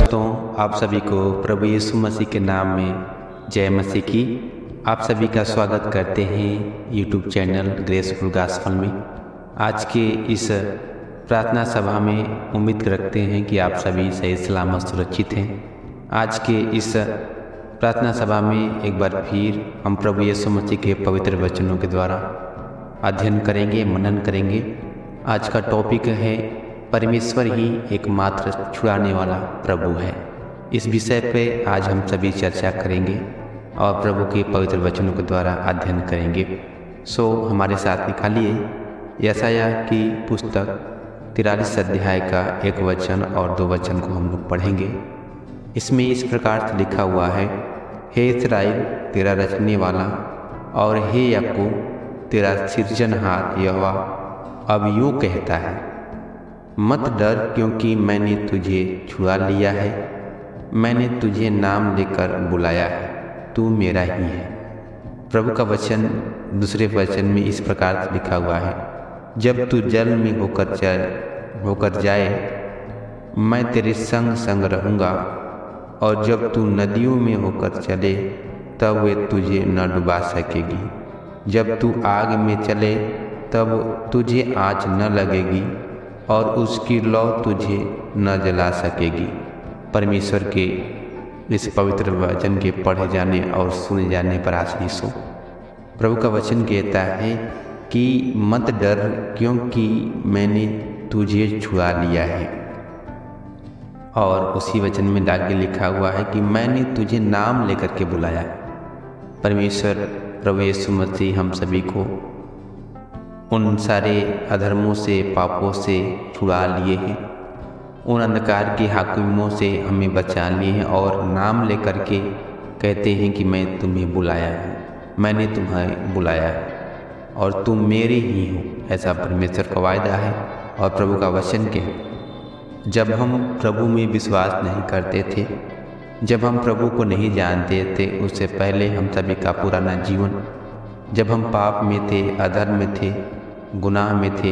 दोस्तों, आप सभी को प्रभु यीशु मसीह के नाम में जय मसीह की। आप सभी का स्वागत करते हैं यूट्यूब चैनल ग्रेसफुल गॉस्पेल में। आज के इस प्रार्थना सभा में उम्मीद रखते हैं कि आप सभी सही सलामत सुरक्षित हैं। आज के इस प्रार्थना सभा में एक बार फिर हम प्रभु यीशु मसीह के पवित्र वचनों के द्वारा अध्ययन करेंगे, मनन करेंगे। आज का टॉपिक है परमेश्वर ही एकमात्र छुड़ाने वाला प्रभु है। इस विषय पे आज हम सभी चर्चा करेंगे और प्रभु के पवित्र वचनों के द्वारा अध्ययन करेंगे। हमारे साथ निकालिए यशायाह की पुस्तक 43 अध्याय का 1 वचन और 2 वचन को हम लोग पढ़ेंगे। इसमें इस प्रकार से लिखा हुआ है, हे इस्राएल तेरा रचने वाला और हे याकूब तेरा सृजनहार यहोवा अब यूँ कहता है, मत डर क्योंकि मैंने तुझे छुड़ा लिया है, मैंने तुझे नाम लेकर बुलाया है, तू मेरा ही है। प्रभु का वचन दूसरे वचन में इस प्रकार से लिखा हुआ है, जब तू जल में होकर जाए मैं तेरे संग संग रहूँगा, और जब तू नदियों में होकर चले तब वे तुझे न डुबा सकेगी। जब तू आग में चले तब तुझे आँच न लगेगी और उसकी लौ तुझे न जला सकेगी। परमेश्वर के इस पवित्र वचन के पढ़े जाने और सुने जाने पर आशीष हो। प्रभु का वचन कहता है कि मत डर क्योंकि मैंने तुझे छुड़ा लिया है, और उसी वचन में आगे लिखा हुआ है कि मैंने तुझे नाम लेकर के बुलाया। परमेश्वर प्रभु यीशु मसीह हम सभी को उन सारे अधर्मों से, पापों से छुड़ा लिए हैं, उन अंधकार के हाकिमों से हमें बचा लिए हैं, और नाम लेकर के कहते हैं कि मैं तुम्हें बुलाया है, मैंने तुम्हें बुलाया है और तुम मेरे ही हो। ऐसा परमेश्वर का वायदा है और प्रभु का वचन के। जब हम प्रभु में विश्वास नहीं करते थे, जब हम प्रभु को नहीं जानते थे, उससे पहले हम सभी का पुराना जीवन, जब हम पाप में थे, अधर्म में थे, गुनाह में थे,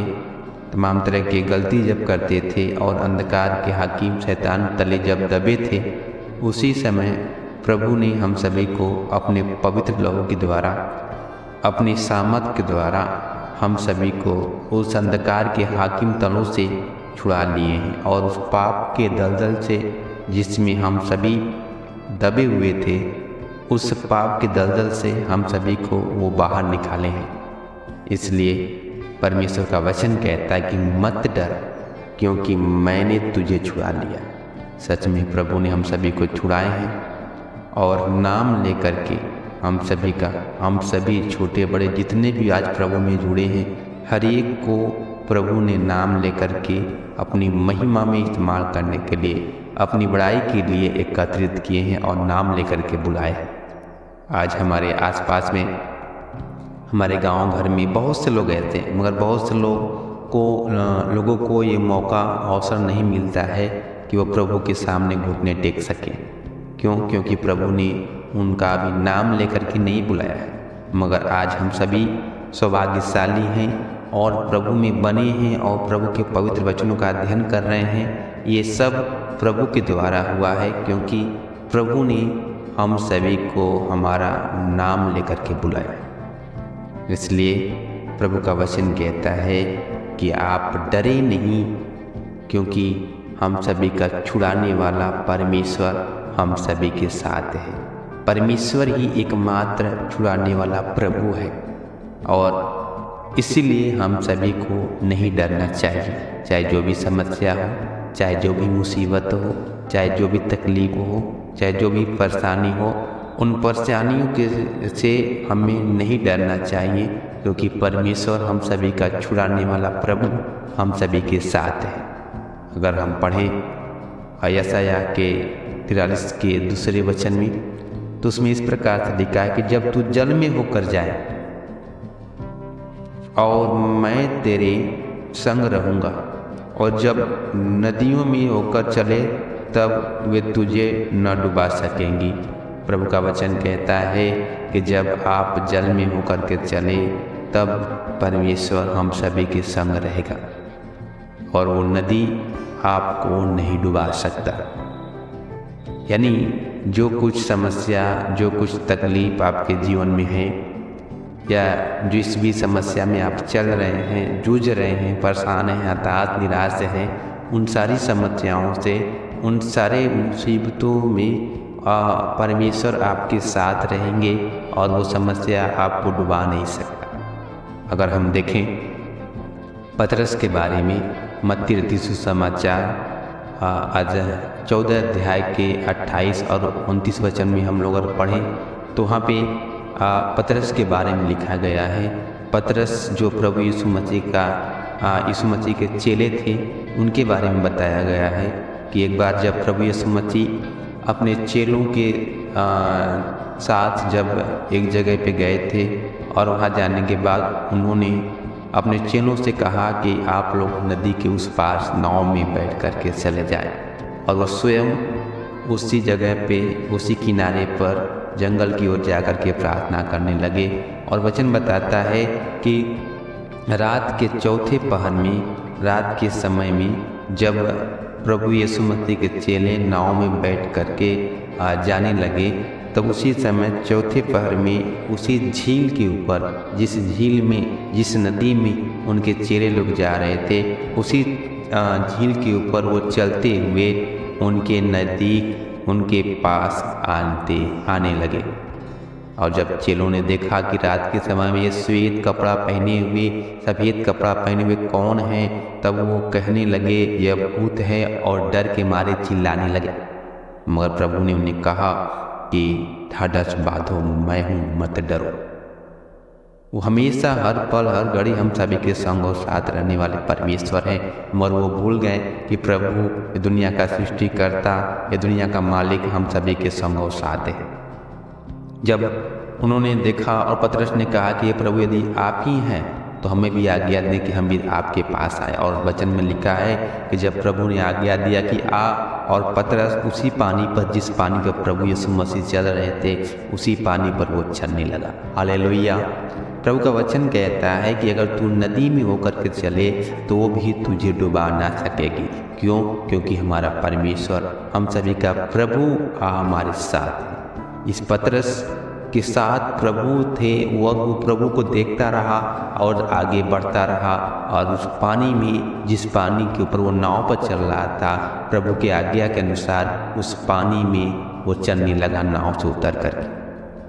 तमाम तरह की गलती जब करते थे और अंधकार के हाकिम शैतान तले जब दबे थे, उसी समय प्रभु ने हम सभी को अपने पवित्र लहू के द्वारा, अपनी सामर्थ के द्वारा हम सभी को उस अंधकार के हाकिम तलों से छुड़ा लिए हैं, और उस पाप के दलदल से जिसमें हम सभी दबे हुए थे, उस पाप के दलदल से हम सभी को वो बाहर निकाले हैं। इसलिए परमेश्वर का वचन कहता है कि मत डर क्योंकि मैंने तुझे छुड़ा लिया। सच में प्रभु ने हम सभी को छुड़ाए हैं, और नाम लेकर के हम सभी छोटे बड़े जितने भी आज प्रभु में जुड़े हैं, हर एक को प्रभु ने नाम लेकर के अपनी महिमा में इस्तेमाल करने के लिए, अपनी बड़ाई के लिए एकत्रित किए हैं और नाम लेकर के बुलाए हैं। आज हमारे आसपास में, हमारे गांव घर में बहुत से लोग रहते हैं, मगर बहुत से लोगों को ये मौका, अवसर नहीं मिलता है कि वो प्रभु के सामने घुटने टेक सकें। क्योंकि प्रभु ने उनका अभी नाम लेकर के नहीं बुलाया है। मगर आज हम सभी सौभाग्यशाली हैं और प्रभु में बने हैं और प्रभु के पवित्र वचनों का अध्ययन कर रहे हैं। ये सब प्रभु के द्वारा हुआ है, क्योंकि प्रभु ने हम सभी को हमारा नाम लेकर के बुलाया। इसलिए प्रभु का वचन कहता है कि आप डरे नहीं, क्योंकि हम सभी का छुड़ाने वाला परमेश्वर हम सभी के साथ है। परमेश्वर ही एकमात्र छुड़ाने वाला प्रभु है, और इसीलिए हम सभी को नहीं डरना चाहिए। चाहे जो भी समस्या हो, चाहे जो भी मुसीबत हो, चाहे जो भी तकलीफ हो, चाहे जो भी परेशानी हो, उन परेशानियों से हमें नहीं डरना चाहिए, क्योंकि परमेश्वर हम सभी का छुड़ाने वाला प्रभु हम सभी के साथ है। अगर हम पढ़ें यशायाह के 43 के 2 वचन में, तो उसमें इस प्रकार से लिखा है कि जब तू जल में होकर जाए और मैं तेरे संग रहूँगा, और जब नदियों में होकर चले तब वे तुझे न डुबा सकेंगी। प्रभु का वचन कहता है कि जब आप जल में होकर के चले तब परमेश्वर हम सभी के संग रहेगा, और वो नदी आपको नहीं डुबा सकता। यानी जो कुछ समस्या, जो कुछ तकलीफ आपके जीवन में है, या जिस भी समस्या में आप चल रहे हैं, जूझ रहे हैं, परेशान हैं, हताश निराश हैं, उन सारी समस्याओं से, उन सारे मुसीबतों में परमेश्वर आपके साथ रहेंगे और वो समस्या आपको डुबा नहीं सकता। अगर हम देखें पतरस के बारे में मत्ती रचित सुसमाचार आज 14 अध्याय के 28 और 29 वचन में हम लोग अगर पढ़ें तो वहाँ पे पतरस के बारे में लिखा गया है। पतरस जो प्रभु यीशु मसीह के चेले थे, उनके बारे में बताया गया है कि एक बार जब प्रभु यीशु मसीह अपने चेलों के साथ जब एक जगह पे गए थे और वहाँ जाने के बाद उन्होंने अपने चेलों से कहा कि आप लोग नदी के उस पार नाव में बैठ कर के चले जाएं, और वह स्वयं उसी जगह पे, उसी किनारे पर जंगल की ओर जाकर के प्रार्थना करने लगे। और वचन बताता है कि रात के चौथे पहर में, रात के समय में जब प्रभु यीशु मसीह के चेले नाव में बैठ करके जाने लगे, तब उसी समय चौथे पहर में उसी झील के ऊपर, जिस झील में, जिस नदी में उनके चेले लोग जा रहे थे, उसी झील के ऊपर वो चलते हुए उनके नज़दीक, उनके पास आने लगे। और जब चेलों ने देखा कि रात के समय में ये सफ़ेद कपड़ा पहने हुए, सफ़ेद कपड़ा पहने हुए कौन है, तब वो कहने लगे यह भूत है, और डर के मारे चिल्लाने लगे। मगर प्रभु ने उन्हें कहा कि ढाढ़स बांधो, मैं हूँ, मत डरो। वो हमेशा, हर पल, हर घड़ी हम सभी के संग और साथ रहने वाले परमेश्वर हैं। मगर वो भूल गए कि प्रभु दुनिया का सृष्टिकर्ता, ये दुनिया का मालिक हम सभी के संग और साथ है। जब उन्होंने देखा और पतरस ने कहा कि ये प्रभु यदि आप ही हैं तो हमें भी आज्ञा दें कि हम भी आपके पास आए। और वचन में लिखा है कि जब प्रभु ने आज्ञा दिया कि आ, और पतरस उसी पानी पर, जिस पानी पर प्रभु यीशु मसीह चल रहे थे, उसी पानी पर वो चलने लगा। हालेलुया। प्रभु का वचन कहता है कि अगर तू नदी में होकर के चले तो वो भी तुझे डुबा ना सकेगी। क्यों? क्योंकि हमारा परमेश्वर, हम सभी का प्रभु हमारे साथ है। इस पतरस के साथ प्रभु थे, वह प्रभु को देखता रहा और आगे बढ़ता रहा, और उस पानी में, जिस पानी के ऊपर वो नाव पर चल रहा था, प्रभु के आज्ञा के अनुसार उस पानी में वो चलने लगा नाव से उतर करके।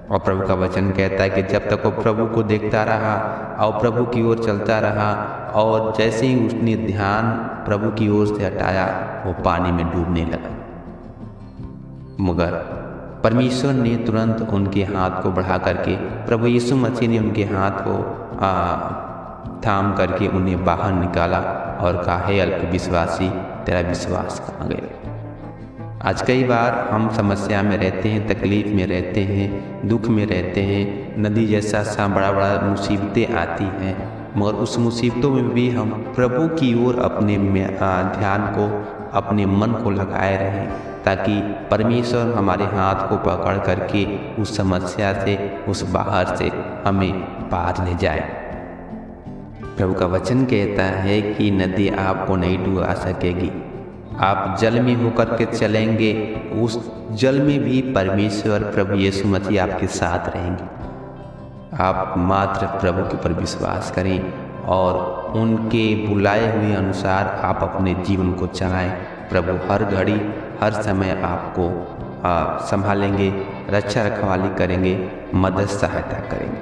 और प्रभु का वचन कहता है कि जब तक वो प्रभु को देखता रहा और प्रभु की ओर चलता रहा, और जैसे ही उसने ध्यान प्रभु की ओर से हटाया, वो पानी में डूबने लगा। मगर परमेश्वर ने तुरंत उनके हाथ को बढ़ा करके, प्रभु यीशु मसीह ने उनके हाथ को थाम करके उन्हें बाहर निकाला और कहा, हे अल्प विश्वासी, तेरा विश्वास कहाँ गया। आज कई बार हम समस्या में रहते हैं, तकलीफ में रहते हैं, दुख में रहते हैं, नदी जैसा बड़ा बड़ा मुसीबतें आती हैं, मगर उस मुसीबतों में भी हम प्रभु की ओर अपने ध्यान को, अपने मन को लगाए रहें, ताकि परमेश्वर हमारे हाथ को पकड़ करके उस समस्या से, उस बाहर से हमें पार ले जाए। प्रभु का वचन कहता है कि नदी आपको नहीं डुबा सकेगी। आप जल में होकर के चलेंगे, उस जल में भी परमेश्वर प्रभु यीशु मसीह आपके साथ रहेंगे। आप मात्र प्रभु के ऊपर विश्वास करें और उनके बुलाए हुए अनुसार आप अपने जीवन को चलाएं। प्रभु हर घड़ी, हर समय आपको संभालेंगे, रक्षा रखवाली करेंगे, मदद सहायता करेंगे।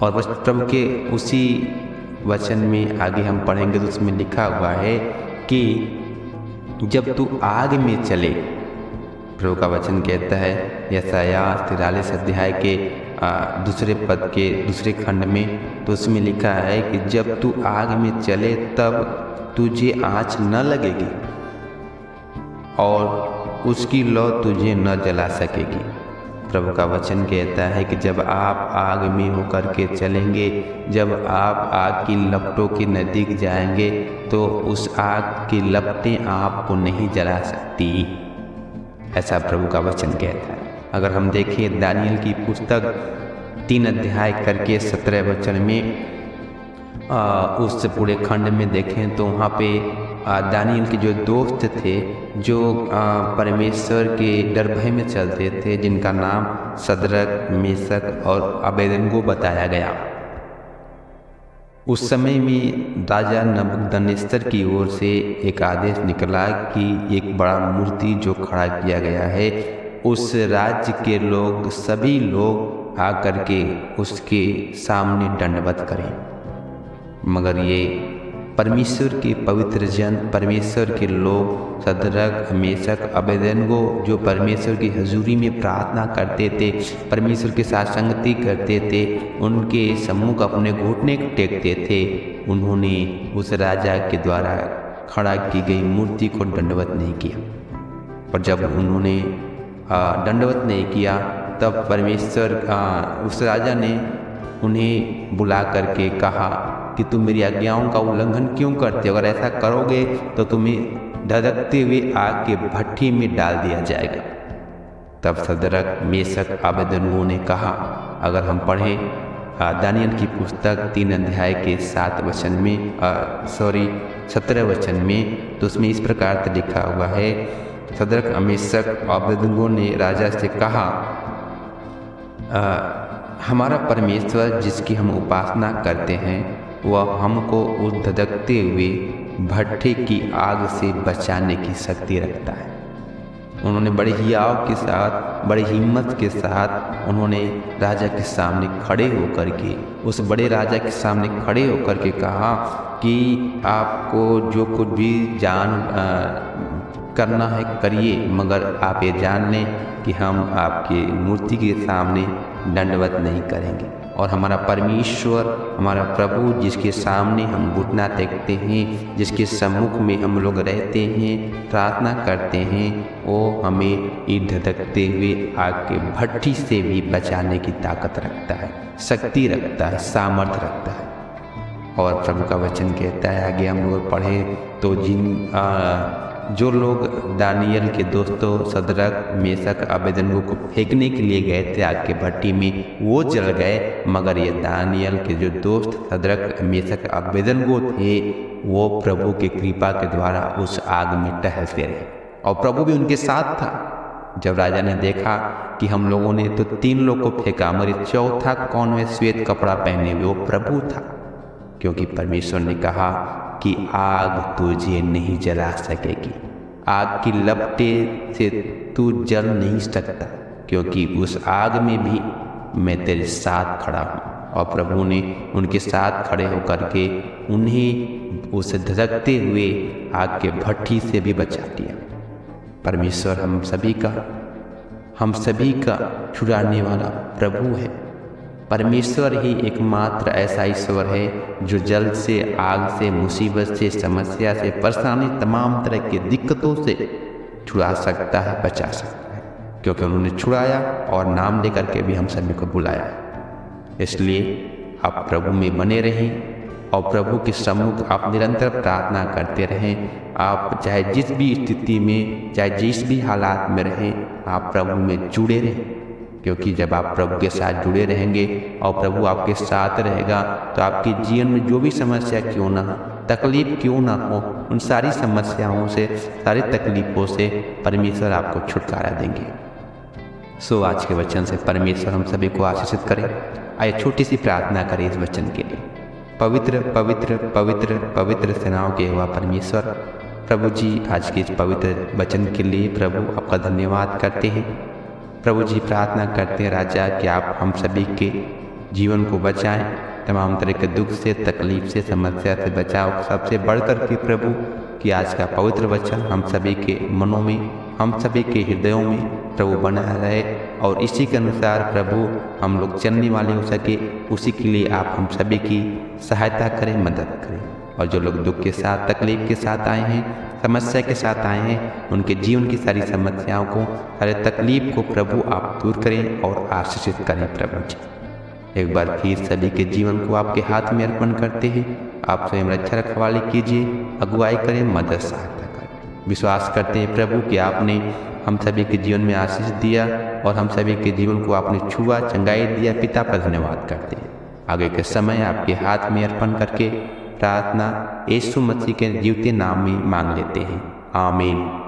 और बस प्रभु के उसी वचन में आगे हम पढ़ेंगे तो उसमें लिखा हुआ है कि जब तू आग में चले, प्रभु का वचन कहता है यशायाह 43 अध्याय के दूसरे पद के दूसरे खंड में, तो उसमें लिखा है कि जब तू आग में चले तब तुझे आँच न लगेगी और उसकी लौ तुझे न जला सकेगी। प्रभु का वचन कहता है कि जब आप आग में होकर के चलेंगे, जब आप आग की लपटों के नज़दीक जाएंगे, तो उस आग की लपटें आपको नहीं जला सकती, ऐसा प्रभु का वचन कहता है। अगर हम देखें दानियल की पुस्तक 3 अध्याय करके 17 वचन में, उस पूरे खंड में देखें तो वहाँ पे दानियल के जो दोस्त थे, जो परमेश्वर के डर भय में चलते थे, जिनका नाम सदरक, मेशक और अबेदनगो बताया गया। उस समय में राजा नबूकदनेस्सर की ओर से एक आदेश निकला कि एक बड़ा मूर्ति जो खड़ा किया गया है, उस राज्य के लोग सभी लोग आकर के उसके सामने दंडवत करें। मगर ये परमेश्वर के पवित्र जन, परमेश्वर के लोग सदरक, मेशक, अबेदनगो जो परमेश्वर की हजूरी में प्रार्थना करते थे, परमेश्वर के साथ संगति करते थे, उनके सम्मुख अपने घुटने टेकते थे, उन्होंने उस राजा के द्वारा खड़ा की गई मूर्ति को दंडवत नहीं किया। और जब उन्होंने दंडवत नहीं किया तब परमेश्वर उस राजा ने उन्हें बुला करके कहा कि तुम मेरी आज्ञाओं का उल्लंघन क्यों करते हो? अगर ऐसा करोगे तो तुम्हें धधकते हुए आग के भट्ठी में डाल दिया जाएगा। तब सदरक, मेशक, अबेदनगो ने कहा, अगर हम पढ़ें दानियल की पुस्तक 3 अध्याय के 17 वचन में, तो उसमें इस प्रकार से लिखा हुआ है, सदरक, मेशक, अबेदनगो ने राजा से कहा, हमारा परमेश्वर जिसकी हम उपासना करते हैं वह हमको उस धधकते हुए भट्ठे की आग से बचाने की शक्ति रखता है। उन्होंने बड़े हियाव के साथ, बड़े हिम्मत के साथ उन्होंने राजा के सामने खड़े होकर के, उस बड़े राजा के सामने खड़े होकर के कहा कि आपको जो कुछ भी करना है करिए, मगर आप ये जान लें कि हम आपकी मूर्ति के सामने दंडवत नहीं करेंगे। और हमारा परमेश्वर, हमारा प्रभु जिसके सामने हम घुटना टेकते हैं, जिसके सम्मुख में हम लोग रहते हैं, प्रार्थना करते हैं, वो हमें इस धधकते हुए आग के भट्ठी से भी बचाने की ताकत रखता है, शक्ति रखता है, सामर्थ्य रखता है। और प्रभु का वचन कहता है, आगे हम लोग पढ़े तो जो लोग दानियल के दोस्तों सदरक, मेशक, अबेदनगो को फेंकने के लिए गए थे आग के भट्टी में, वो जल गए, मगर ये दानियल के जो दोस्त सदरक, मेशक, अबेदनगो थे, वो प्रभु की कृपा के द्वारा उस आग में टहलते रहे और प्रभु भी उनके साथ था। जब राजा ने देखा कि हम लोगों ने तो 3 लोग को फेंका, मगर चौथा कौन है श्वेत कपड़ा पहने हुए? वो प्रभु था, क्योंकि परमेश्वर ने कहा कि आग तुझे नहीं जला सकेगी, आग की लपटे से तू जल नहीं सकता, क्योंकि उस आग में भी मैं तेरे साथ खड़ा हूँ। और प्रभु ने उनके साथ खड़े होकर के उन्हें उस धधकते हुए आग के भट्ठी से भी बचा दिया। परमेश्वर हम सभी का छुड़ाने वाला प्रभु है। परमेश्वर ही एकमात्र ऐसा ईश्वर है जो जल से, आग से, मुसीबत से, समस्या से, परेशानी, तमाम तरह की दिक्कतों से छुड़ा सकता है, बचा सकता है, क्योंकि उन्होंने छुड़ाया और नाम लेकर के भी हम सभी को बुलाया। इसलिए आप प्रभु में बने रहें और प्रभु के सम्मुख आप निरंतर प्रार्थना करते रहें। आप चाहे जिस भी स्थिति में, चाहे जिस भी हालात में रहें, आप प्रभु में जुड़े रहें, क्योंकि जब आप प्रभु के साथ जुड़े रहेंगे और प्रभु आपके साथ रहेगा तो आपके जीवन में जो भी समस्या क्यों ना, तकलीफ क्यों ना हो, उन सारी समस्याओं से, सारी तकलीफ़ों से परमेश्वर आपको छुटकारा देंगे। सो आज के वचन से परमेश्वर हम सभी को आशीषित करें। आइए छोटी सी प्रार्थना करें इस वचन के लिए। पवित्र पवित्र पवित्र पवित्र सेनाओं के यहोवा परमेश्वर, प्रभु जी आज के इस पवित्र वचन के लिए प्रभु आपका धन्यवाद करते हैं। प्रभु जी प्रार्थना करते हैं राजा कि आप हम सभी के जीवन को बचाएं, तमाम तरह के दुख से, तकलीफ से, समस्या से बचाओ। सबसे बढ़कर के प्रभु कि आज का पवित्र वचन हम सभी के मनों में, हम सभी के हृदयों में प्रभु बना रहे और इसी के अनुसार प्रभु हम लोग चलने वाले हो सके, उसी के लिए आप हम सभी की सहायता करें, मदद करें। और जो लोग दुख के साथ, तकलीफ के साथ आए हैं, समस्या के साथ आए हैं, उनके जीवन की सारी समस्याओं को, सारे तकलीफ को प्रभु आप दूर करें और आशीषित करें। प्रभु जी एक बार फिर सभी के जीवन को आपके हाथ में अर्पण करते हैं। आप स्वयं रक्षा रखवाली कीजिए, अगुवाई करें, मदद सहायता करें। विश्वास करते हैं प्रभु कि आपने हम सभी के जीवन में आशीष दिया और हम सभी के जीवन को आपने छुआ, चंगाई दिया। पिता पर धन्यवाद करते हैं। आगे के समय आपके हाथ में अर्पण करके प्रार्थना यीशु मसीह के जीवते नाम में मांग लेते हैं, आमीन।